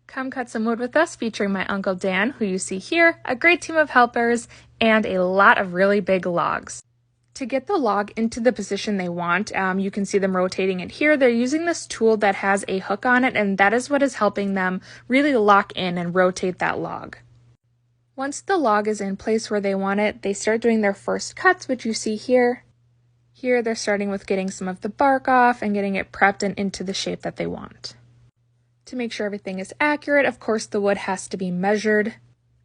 Come cut some wood with us, featuring my Uncle Dan, who you see here, a great team of helpers, and a lot of really big logs. To get the log into the position they want, you can see them rotating it here. They're using this tool that has a hook on it, and that is what is helping them really lock in and rotate that log. Once the log is in place where they want it, they start doing their first cuts, which you see here. Here they're starting with getting some of the bark off and getting it prepped and into the shape that they want. To make sure everything is accurate, of course, the wood has to be measured.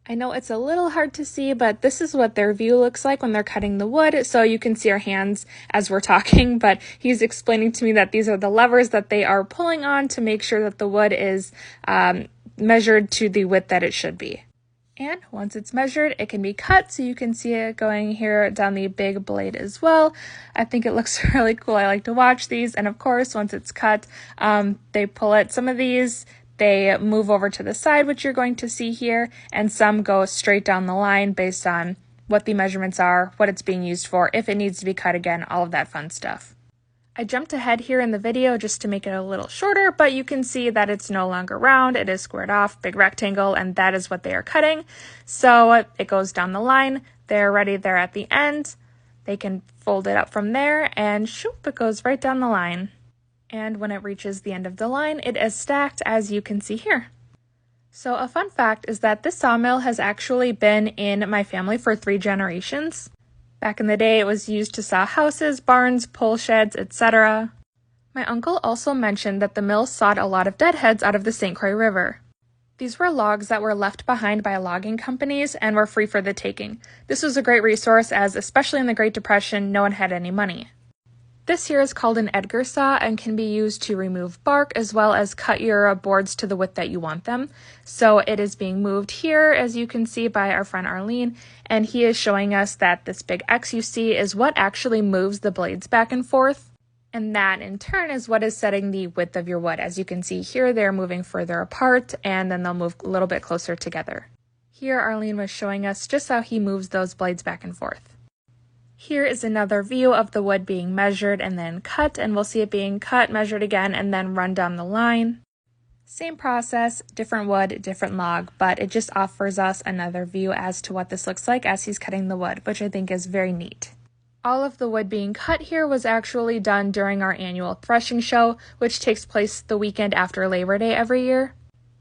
I know it's a little hard to see, but this is what their view looks like when they're cutting the wood, so you can see our hands as we're talking, but he's explaining to me that these are the levers that they are pulling on to make sure that the wood is measured to the width that it should be. And once it's measured, it can be cut, so you can see it going here down the big blade as well. I think it looks really cool. I like to watch these, and of course, once it's cut, they pull it. Some of these, they move over to the side, which you're going to see here, and some go straight down the line based on what the measurements are, what it's being used for, if it needs to be cut again, all of that fun stuff. I jumped ahead here in the video just to make it a little shorter, but you can see that it's no longer round, it is squared off, big rectangle, and that is what they are cutting. So it goes down the line, they're ready there at the end. They can fold it up from there, and shoop, it goes right down the line. And when it reaches the end of the line, it is stacked, as you can see here. So a fun fact is that this sawmill has actually been in my family for 3 generations. Back in the day, it was used to saw houses, barns, pole sheds, etc. My uncle also mentioned that the mill sawed a lot of deadheads out of the St. Croix River. These were logs that were left behind by logging companies and were free for the taking. This was a great resource as, especially in the Great Depression, no one had any money. This here is called an Edgar Saw and can be used to remove bark as well as cut your boards to the width that you want them. So it is being moved here, as you can see, by our friend Arlene, and he is showing us that this big X you see is what actually moves the blades back and forth. And that in turn is what is setting the width of your wood. As you can see here, they're moving further apart and then they'll move a little bit closer together. Here Arlene was showing us just how he moves those blades back and forth. Here is another view of the wood being measured and then cut, and we'll see it being cut, measured again, and then run down the line. Same process, different wood, different log, but it just offers us another view as to what this looks like as he's cutting the wood, which I think is very neat. All of the wood being cut here was actually done during our annual threshing show, which takes place the weekend after Labor Day every year.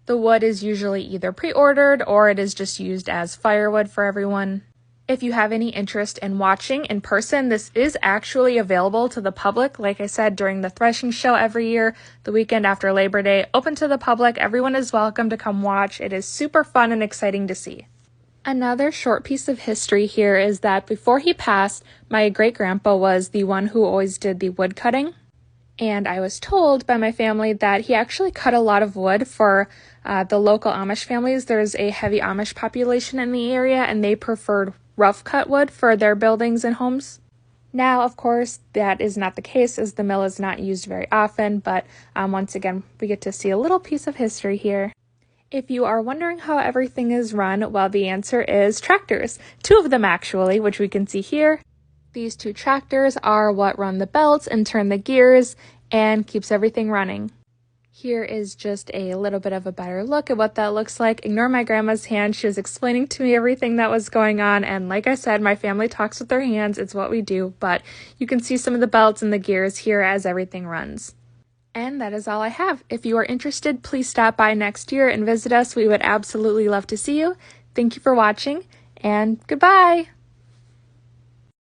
The wood is usually either pre-ordered or it is just used as firewood for everyone. If you have any interest in watching in person, this is actually available to the public. Like I said, during the threshing show every year, the weekend after Labor Day, open to the public. Everyone is welcome to come watch. It is super fun and exciting to see. Another short piece of history here is that before he passed, my great-grandpa was the one who always did the wood cutting. And I was told by my family that he actually cut a lot of wood for the local Amish families. There's a heavy Amish population in the area, and they preferred rough cut wood for their buildings and homes. Now, of course, that is not the case as the mill is not used very often, but once again, we get to see a little piece of history here. If you are wondering how everything is run, well, the answer is tractors. 2 of them actually, which we can see here. These 2 tractors are what run the belts and turn the gears and keeps everything running. Here is just a little bit of a better look at what that looks like. Ignore my grandma's hand. She was explaining to me everything that was going on. And like I said, my family talks with their hands. It's what we do. But you can see some of the belts and the gears here as everything runs. And that is all I have. If you are interested, please stop by next year and visit us. We would absolutely love to see you. Thank you for watching, and goodbye!